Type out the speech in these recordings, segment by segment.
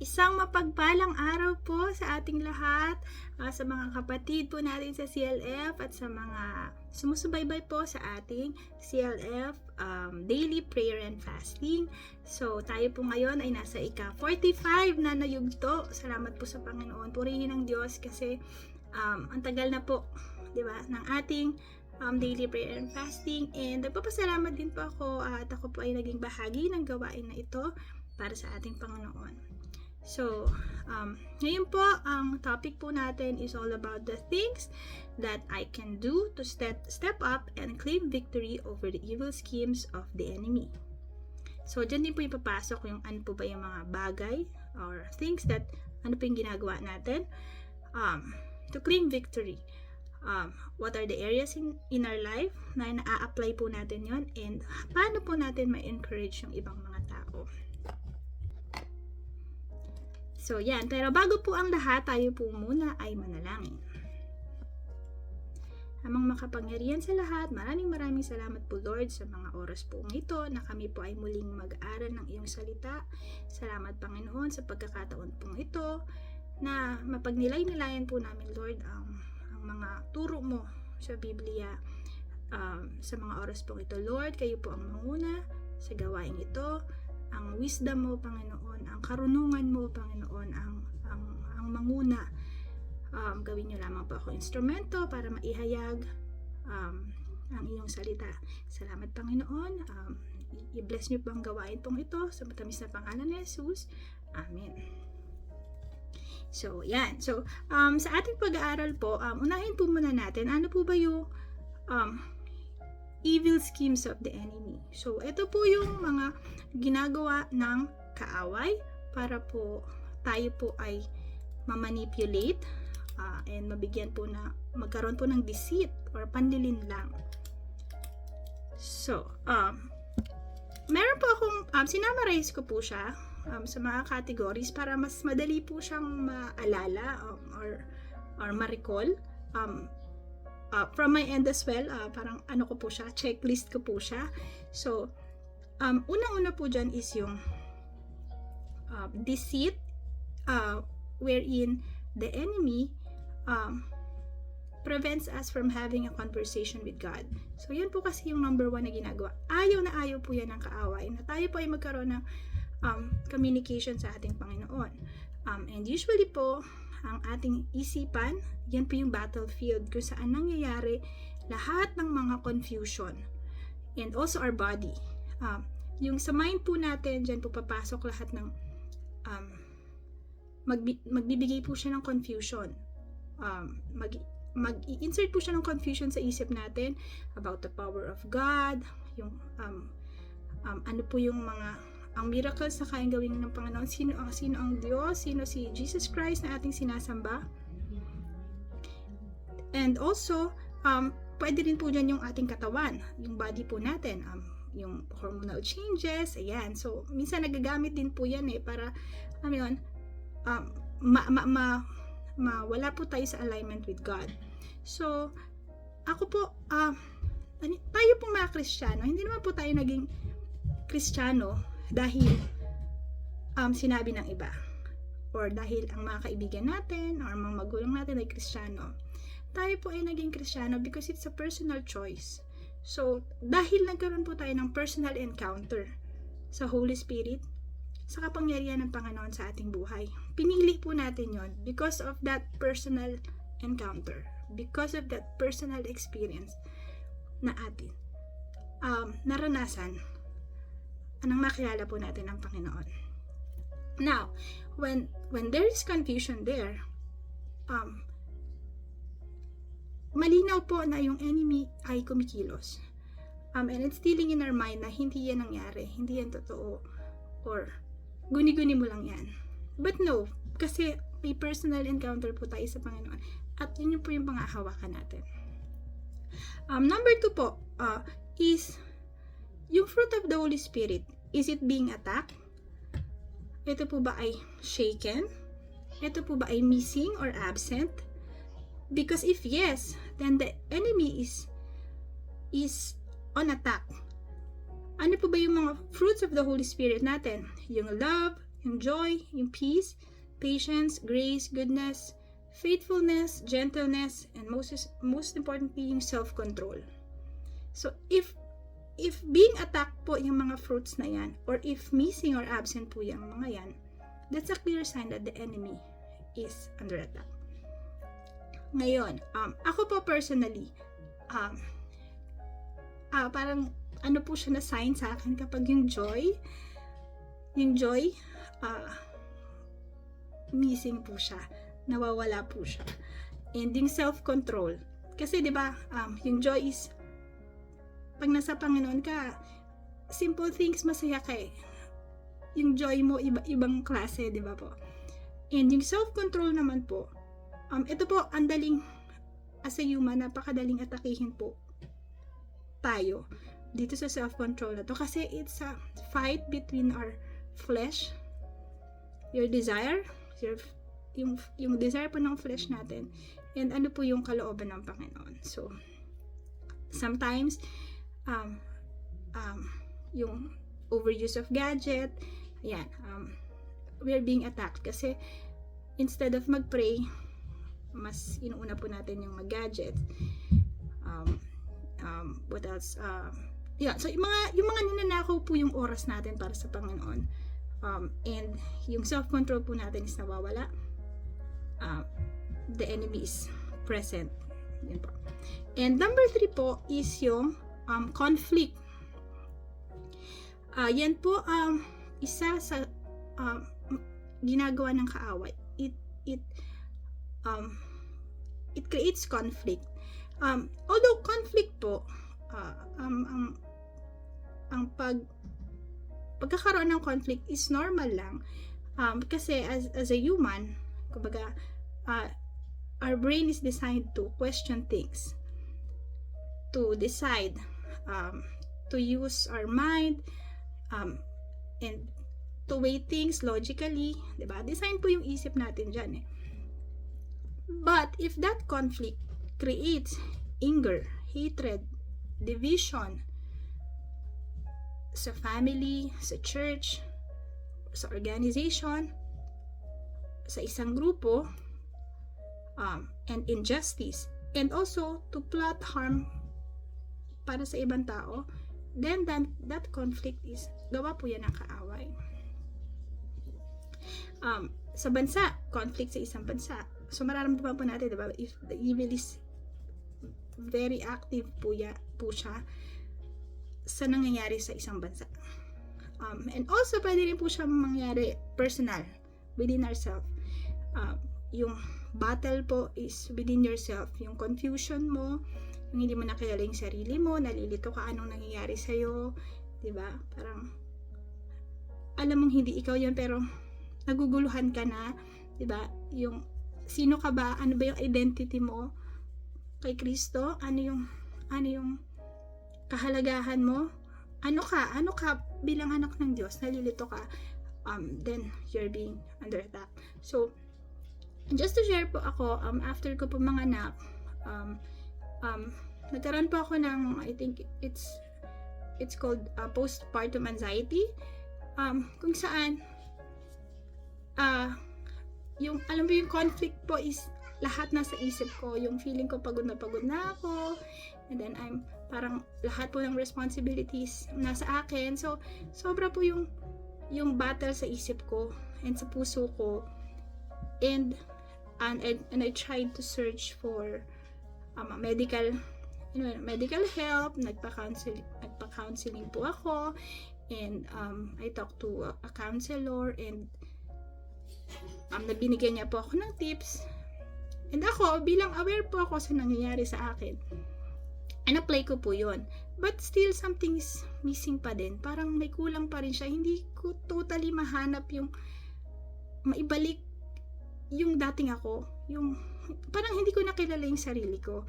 Isang mapagpalang araw po sa ating lahat, sa mga kapatid po natin sa CLF at sa mga sumusubaybay po sa ating CLF Daily Prayer and Fasting. So tayo po ngayon ay nasa ika-45 na yugto. Salamat po sa Panginoon. Purihin ang Diyos kasi ang tagal na po, di ba, ng ating daily prayer and fasting. And nagpapasalamat din po ako at ako po ay naging bahagi ng gawain na ito para sa ating Panginoon. So, ngayon po, ang topic po natin is all about the things that I can do to step up and claim victory over the evil schemes of the enemy. So, dyan din po ipapasok yung ano po ba yung mga bagay or things that ano po yung ginagawa natin to claim victory. What are the areas in our life na na-apply po natin yon, and paano po natin ma-encourage yung ibang mga tao. So, yan. Pero bago po ang lahat, tayo po muna ay manalangin. Amang makapangyarihan sa lahat, maraming salamat po Lord sa mga oras po ito na kami po ay muling mag-aaral ng iyong salita. Salamat Panginoon sa pagkakataon po ito na mapagnilay-nilayan po namin Lord ang mga turo mo sa Biblia sa mga oras po ito. Lord, kayo po ang manguna sa gawain ito. Ang wisdom mo, Panginoon, ang karunungan mo, Panginoon, ang manguna. Gawin niyo lamang po ako instrumento para maihayag ang iyong salita. Salamat, Panginoon. I-bless niyo po ang gawain pong ito sa matamis na pangalan ni Jesus. Amen. So, yan. So, sa ating pag-aaral po, unahin po muna natin, ano po ba yung evil schemes of the enemy. So, ito po yung mga ginagawa ng kaaway para po tayo po ay mamanipulate and mabigyan po na magkaroon po ng deceit or panlilinlang. So, meron po akong sinamarize ko po siya sa mga categories para mas madali po siyang maalala or ma-recall. From my end as well, parang ano ko po siya, checklist ko po siya. So, unang-una po dyan is yung deceit, wherein the enemy prevents us from having a conversation with God. So, yun po kasi yung number 1 na ginagawa. Ayaw na ayaw po yan ng kaaway na tayo po ay magkaroon ng communication sa ating Panginoon. And usually po, ang ating isipan, yan po yung battlefield kung saan nangyayari lahat ng mga confusion. And also our body. Yung sa mind po natin, dyan po papasok lahat ng magbibigay po siya ng confusion. Mag-i-insert po siya ng confusion sa isip natin about the power of God, yung ano po yung mga ang miracles na kayang gawin ng Panginoon, sino ang Diyos, sino si Jesus Christ na ating sinasamba. And also, pwede rin po dyan yung ating katawan, yung body po natin, yung hormonal changes, ayan. So, minsan nagagamit din po yan para, wala po tayo sa alignment with God. So, ako po, tayo pong mga Kristiyano, hindi naman po tayo naging Kristiyano dahil sinabi ng iba or dahil ang mga kaibigan natin or mga magulang natin ay Kristiyano. Tayo po ay naging Kristiyano because it's a personal choice. So, dahil nagkaroon po tayo ng personal encounter sa Holy Spirit, sa kapangyarihan ng Panginoon sa ating buhay, pinili po natin yon because of that personal encounter, because of that personal experience na atin naranasan anong makilala po natin ang Panginoon. Now, when there is confusion there, malinaw po na yung enemy ay kumikilos. And it's stealing in our mind na hindi yan nangyari, hindi yan totoo, or guni-guni mo lang yan. But no, kasi may personal encounter po tayo sa Panginoon, at yun po yung pangahawakan natin. Number 2 po, is yung fruit of the Holy Spirit. Is it being attacked? Ito po ba ay shaken? Ito po ba ay missing or absent? Because if yes, then the enemy is on attack. Ano po ba yung mga fruits of the Holy Spirit natin? Yung love, yung joy, yung peace, patience, grace, goodness, faithfulness, gentleness, and most importantly, yung self-control. So, if being attacked po yung mga fruits na yan, or if missing or absent po yung mga yan, that's a clear sign that the enemy is under attack. Ngayon, ako po personally, parang ano po siya na sign sa akin kapag yung joy, missing po siya, nawawala po siya. And yung self-control, kasi 'di ba, yung joy is pag nasa Panginoon ka, simple things masaya ka eh. Yung joy mo ibang klase, 'di ba po? And yung self-control naman po, ito po ang daling as a human, napakadaling atakihin po tayo dito sa self-control na to, kasi it's a fight between our flesh, your desire, yung desire po ng flesh natin, and ano po yung kalooban ng Panginoon. So sometimes yung overuse of gadget, ayan, we're being attacked kasi instead of mag-pray, mas inuuna po natin yung mag-gadget. What else? So yung mga ninanakaw po yung oras natin para sa Panginoon. And yung self-control po natin is nawawala. The enemy is present. Yan po. And number 3 po is yung conflict. Yan po isa sa ginagawa ng kaaway. It creates conflict. Although conflict po, ang pagkakaroon ng conflict is normal lang, kasi as a human, kumbaga, our brain is designed to question things, to decide, to use our mind, and to weigh things logically, diba? Design po yung isip natin dyan eh. But if that conflict creates anger, hatred, division sa family, sa church, sa organization, sa isang grupo, and injustice, and also to plot harm para sa ibang tao, then that conflict is gawa po yan ng kaaway. Sa bansa, conflict sa isang bansa, so mararamdaman po natin, diba, if the evil is very active po siya sa nangyayari sa isang bansa. And also, pwede rin po siya mangyari personal, within ourselves. Yung battle po is within yourself. Yung confusion mo, yung hindi mo nakilala yung sarili mo, nalilito ka anong nangyayari sa'yo, diba? Parang, alam mong hindi ikaw yan, pero naguguluhan ka na, diba? Yung, sino ka ba? Ano ba yung identity mo kay Kristo? Ano yung kahalagahan mo? Ano ka bilang anak ng Diyos? Nalilito ka, then you're being under attack. So, just to share po ako, after ko po manganak, nagkaroon po ako ng, I think it's called postpartum anxiety, kung saan yung, alam mo, yung conflict po is lahat nasa isip ko. Yung feeling ko pagod na ako, and then parang lahat po ng responsibilities nasa akin. So sobra po yung battle sa isip ko and sa puso ko, and I tried to search for medical help. Nagpa-counseling po ako, and I talked to a counselor, and nabinigyan niya po ako ng tips. And ako, bilang aware po ako sa nangyayari sa akin, in-apply ko po yun. But still, something is missing pa din. Parang may kulang pa rin siya. Hindi ko totally mahanap yung maibalik yung dating ako. Yung, parang hindi ko nakilala yung sarili ko.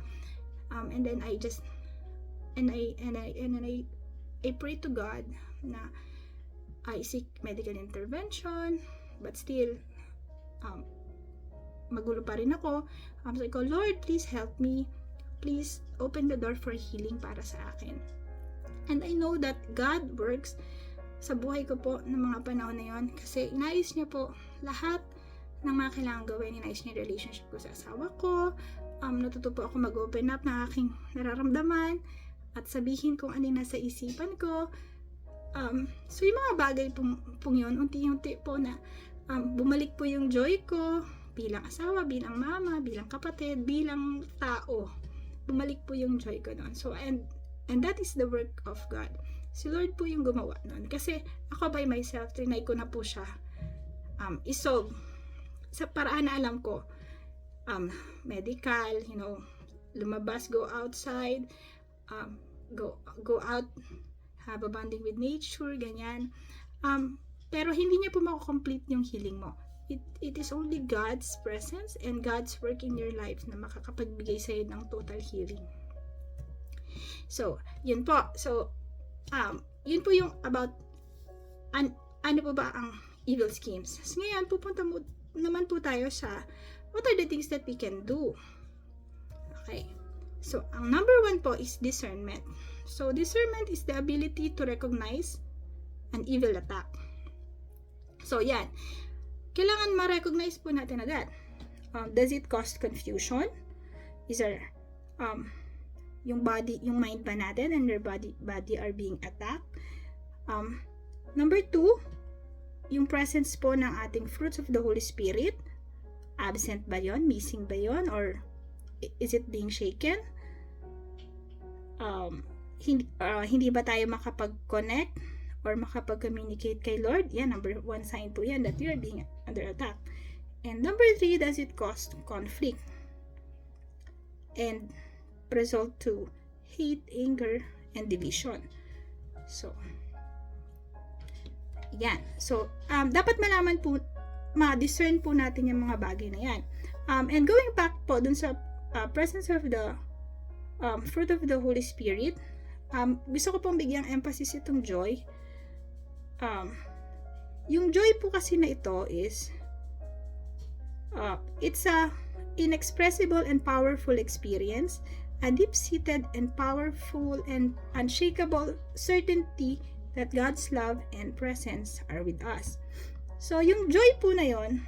And then I just, and I pray to God na I seek medical intervention, but still, magulo pa rin ako. So I go, Lord, please help me. Please open the door for healing para sa akin. And I know that God works sa buhay ko po ng mga panahon na yon, kasi inayos niya po lahat ng mga kailangan gawin. Inayos niya yung relationship ko sa asawa ko. Natuto po ako mag-open up ng aking nararamdaman at sabihin kung ano yung nasa isipan ko. So yung mga bagay pong yun, unti-unti po na bumalik po yung joy ko bilang asawa, bilang mama, bilang kapatid, bilang tao. Bumalik po yung joy ko doon. So and that is the work of God. Si Lord po yung gumawa noon. Kasi ako by myself, trinay ko na po siya isolve sa paraan na alam ko. Medical, lumabas, go outside, go out, have a bonding with nature, ganyan. Pero hindi niya po mako-complete yung healing mo. It is only God's presence and God's work in your life na makakapagbigay sa'yo ng total healing. So, yun po. So, yun po yung about ano po ba ang evil schemes. So, ngayon, pupunta naman po tayo sa what are the things that we can do. Okay. So, ang number 1 po is discernment. So, discernment is the ability to recognize an evil attack. So, yan. Kailangan ma-recognize po natin agad. Does it cause confusion? Is there, yung mind ba natin and your body are being attacked? Number 2, yung presence po ng ating fruits of the Holy Spirit. Absent ba yon? Missing ba yon? Or is it being shaken? Hindi ba tayo makapag-connect or makapag-communicate kay Lord? Yan, number 1 sign po yan that you are being under attack. And number 3, does it cause conflict and result to hate, anger, and division? So, yan. So, dapat malaman po, ma-discern po natin yung mga bagay na yan. And going back po dun sa presence of the fruit of the Holy Spirit, gusto ko pong bigyang emphasis itong joy. Yung joy po kasi na ito is it's a inexpressible and powerful experience, a deep-seated and powerful and unshakable certainty that God's love and presence are with us. So, yung joy po na yon,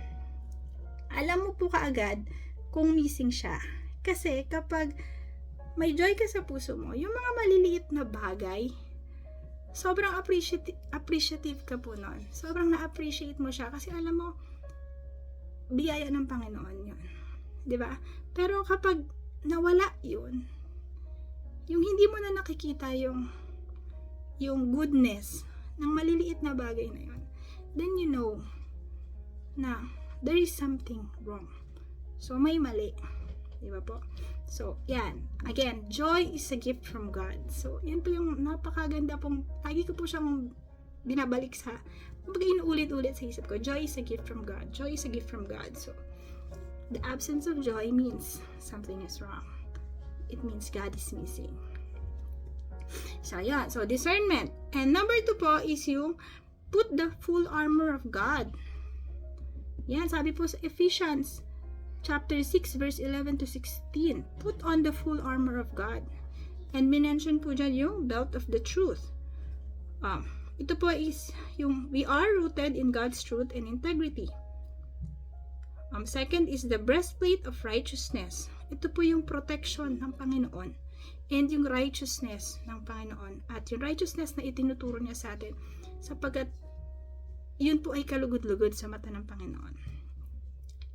alam mo po kaagad kung missing siya. Kasi kapag may joy ka sa puso mo, yung mga maliliit na bagay, sobrang appreciative ka po nun. Sobrang na-appreciate mo siya kasi alam mo, biyaya ng Panginoon yun. 'Di ba? Pero kapag nawala yun, yung hindi mo na nakikita yung goodness ng maliliit na bagay na yun, then you know na there is something wrong. So, may mali. 'Di ba po? So, yan. Again, joy is a gift from God. So, yan po yung napakaganda pong, lagi ko po siyang binabalik sa, inuulit-ulit sa isip ko. Joy is a gift from God. Joy is a gift from God. So, the absence of joy means something is wrong. It means God is missing. So, yan. So, discernment. And number 2 po is yung put the full armor of God. Yan, sabi po sa Ephesians chapter 6 verse 11 to 16. Put on the full armor of God. And minention po dyan yung belt of the truth. Ito po is yung we are rooted in God's truth and integrity. Second is the breastplate of righteousness. Ito po yung protection ng Panginoon and yung righteousness ng Panginoon. At yung righteousness na itinuturo niya sa atin sapagkat yun po ay kalugod-lugod sa mata ng Panginoon.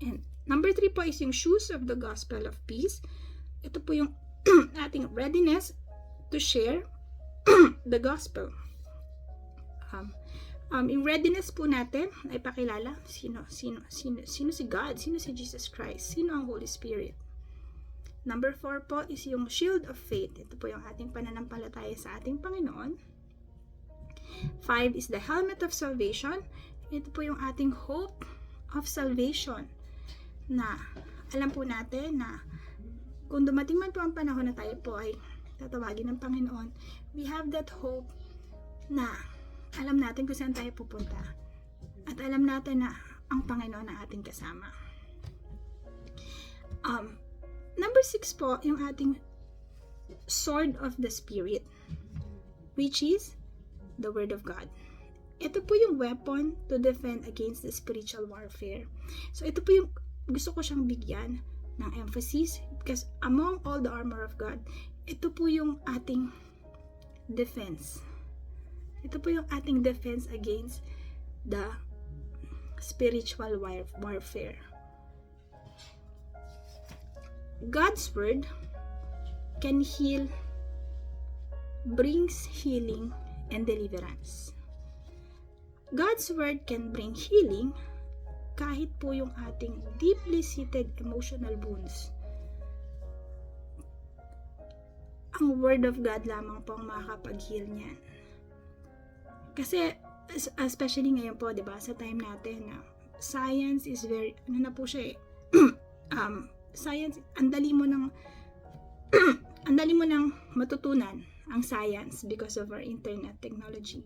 And number 3 po is yung shoes of the gospel of peace. Ito po yung ating readiness to share the gospel. Yung readiness po natin ay pakilala sino si God, sino si Jesus Christ, sino ang Holy Spirit. Number 4 po is yung shield of faith. Ito po yung ating pananampalataya sa ating Panginoon. 5 is the helmet of salvation. Ito po yung ating hope of salvation. Na alam po natin na kung dumating man po ang panahon na tayo po ay tatawagin ng Panginoon, we have that hope na alam natin kung saan tayo pupunta at alam natin na ang Panginoon ang ating kasama. Number 6 po, yung ating sword of the Spirit, which is the Word of God. ito po yung weapon to defend against the spiritual warfare. So ito po yung gusto ko siyang bigyan ng emphasis because among all the armor of God, ito po yung ating defense. Ito po yung ating defense against the spiritual warfare. God's word can heal, brings healing and deliverance. God's word can bring healing kahit po yung ating deeply seated emotional wounds. Ang word of God lamang po ang makakapag-heal niyan. Kasi especially ngayon po, 'di ba, sa time natin na science is very na po siya science, ang dali mo nang matutunan ang science because of our internet technology.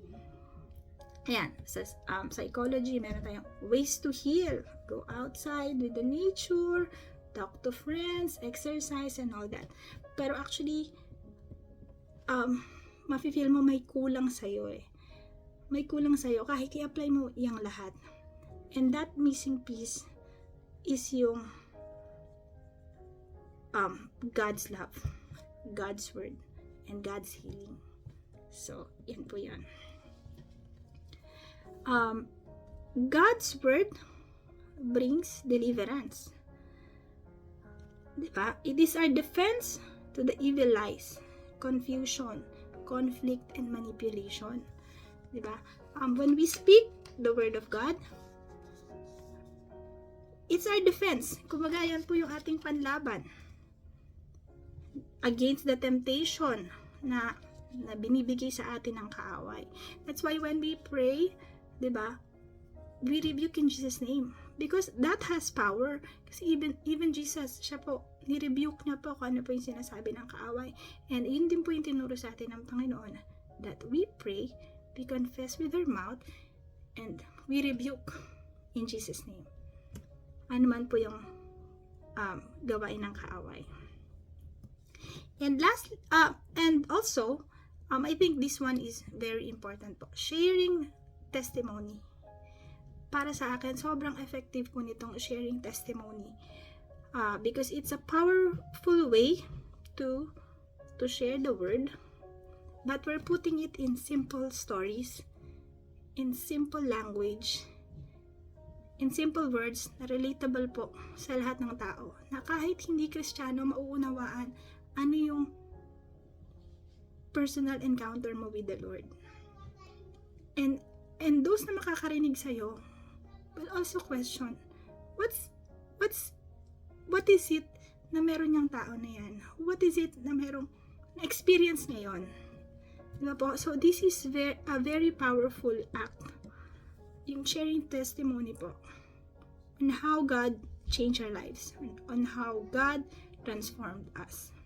Ayan, sa psychology, meron tayong ways to heal. Go outside with the nature, talk to friends, exercise, and all that. Pero actually, mafe-feel mo may kulang sa'yo eh. May kulang sa'yo kahit i-apply mo yung lahat. And that missing piece is yung God's love, God's word, and God's healing. So, yan po yan. God's word brings deliverance. Diba? It is our defense to the evil lies, confusion, conflict, and manipulation. Diba? When we speak the word of God, it's our defense. Kumbaga, yan po yung ating panlaban against the temptation na binibigay sa atin ng kaaway. That's why when we pray, diba, we rebuke in Jesus' name. Because that has power. Kasi even Jesus, siya po, nirebuke niya po kung ano po yung sinasabi ng kaaway. And yun din po yung tinuro sa atin ng Panginoon. That we pray, we confess with our mouth, and we rebuke in Jesus' name. Ano man po yung gawain ng kaaway. And last, and also, I think this one is very important po. Sharing testimony. Para sa akin, sobrang effective po nitong sharing testimony. Because it's a powerful way to share the word. But we're putting it in simple stories, in simple language, in simple words na relatable po sa lahat ng tao. Na kahit hindi Kristiyano, mauunawaan ano yung personal encounter mo with the Lord. And those na makakarinig sa'yo will also question, what is it na meron yung tao na yan? What is it na merong experience ngayon? Diba po? So this is a very powerful act. Yung sharing testimony po on how God changed our lives, on how God transformed us.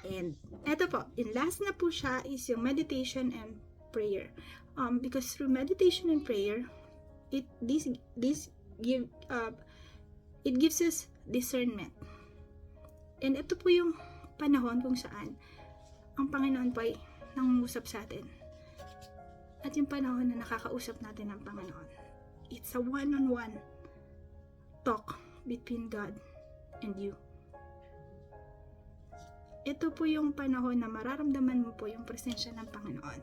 And eto po, in last na po siya is yung meditation and prayer. Because through meditation and prayer, it gives us discernment. And ito po yung panahon kung saan ang Panginoon po ay nangungusap sa atin. At yung panahon na nakakausap natin ng Panginoon. It's a one-on-one talk between God and you. Ito po yung panahon na mararamdaman mo po yung presensya ng Panginoon.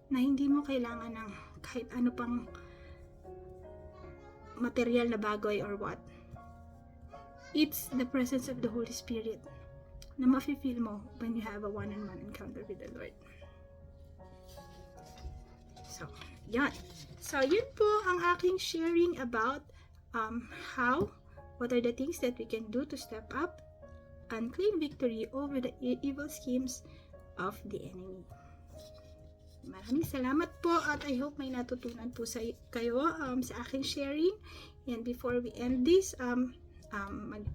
Na hindi mo kailangan ng kahit ano pang material na bagay or what. It's the presence of the Holy Spirit na mafe-feel mo when you have a one-on-one encounter with the Lord. So, yan. So, yun po ang aking sharing about what are the things that we can do to step up and claim victory over the evil schemes of the enemy. Maraming salamat po at I hope may natutunan po kayo sa aking sharing. And before we end this,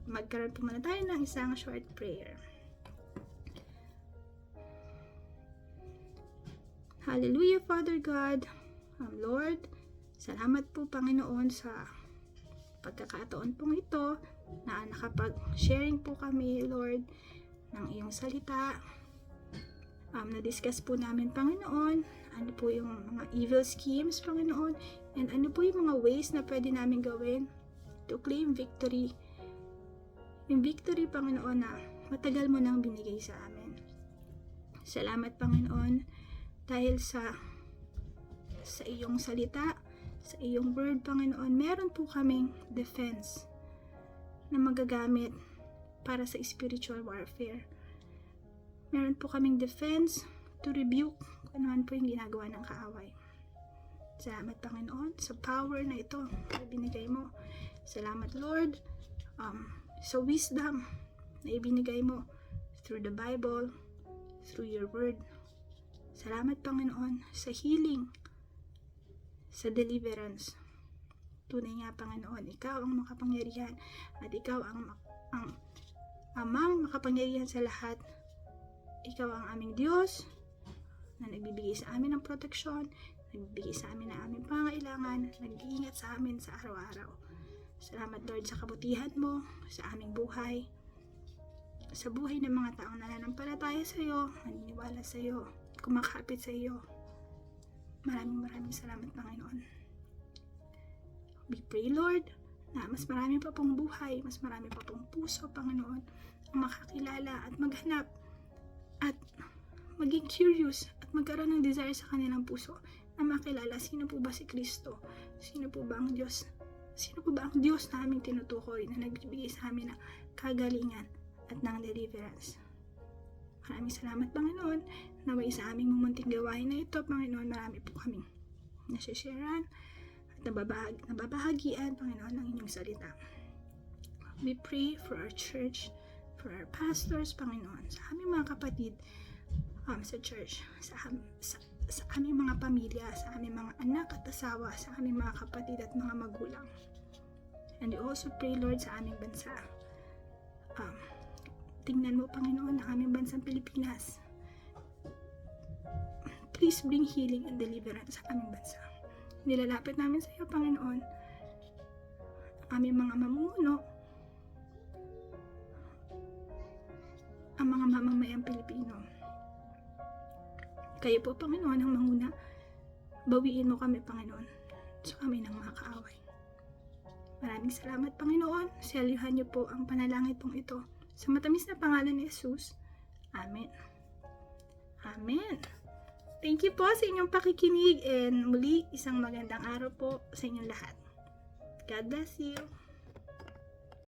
magkaroon po muna tayo ng isang short prayer. Hallelujah, Father God. Lord, salamat po Panginoon sa pagkakataon pong ito na nakapag-sharing po kami, Lord, ng iyong salita. Na-discuss po namin, Panginoon, ano po yung mga evil schemes, Panginoon, and ano po yung mga ways na pwede namin gawin to claim victory. Yung victory, Panginoon, na matagal mo nang binigay sa amin. Salamat, Panginoon, dahil sa iyong salita, sa iyong word, Panginoon, meron po kaming defense na magagamit para sa spiritual warfare. Meron po kaming defense to rebuke kung ano po yung ginagawa ng kaaway. Salamat, Panginoon, sa power na ito na binigay mo. Salamat, Lord, sa wisdom na ibinigay mo through the Bible, through your word. Salamat, Panginoon, sa healing, sa deliverance. Tunay nga, Panginoon, ikaw ang makapangyarihan at ikaw ang amang makapangyarihan sa lahat. Ikaw ang aming Diyos na nagbibigay sa amin ng proteksyon, nagbibigay sa amin ng aming pangailangan, nag-iingat sa amin sa araw-araw. Salamat, Lord, sa kabutihan mo sa aming buhay, sa buhay ng mga taong nananampalataya sa iyo, naniniwala sa iyo, kumakapit sa iyo. Maraming salamat, Panginoon. We pray, Lord, na mas marami pa pong buhay, mas marami pa pong puso, Panginoon, ang makakilala at maghanap at maging curious at magkaroon ng desire sa kanilang puso na makilala sino po ba si Kristo, sino po ba ang Diyos, sino po ba ang Diyos na aming tinutukoy na nagbibigay sa amin ng kagalingan at ng deliverance. Maraming salamat, Panginoon, na may sa aming mumunting gawain na ito, Panginoon, marami po kaming nasisharean at nababahagian, Panginoon, ng inyong salita. We pray for our church, for our pastors, Panginoon, sa aming mga kapatid sa church, sa aming mga pamilya, sa aming mga anak at asawa, sa aming mga kapatid at mga magulang. And we also pray, Lord, sa aming bansa. Tingnan mo, Panginoon, ang aming bansang Pilipinas. Please bring healing and deliverance sa aming bansa. Nilalapit namin sa iyo, Panginoon, ang aming mga mamumuno, ang mga mamamayang Pilipino. Kayo po, Panginoon, ang manguna. Bawiin mo kami, Panginoon, sa kami ng mga kaaway. Maraming salamat, Panginoon. Selyuhan niyo po ang panalangin pong ito. Sa matamis na pangalan ni Jesus. Amen. Amen. Thank you po sa inyong pakikinig and muli isang magandang araw po sa inyong lahat. God bless you.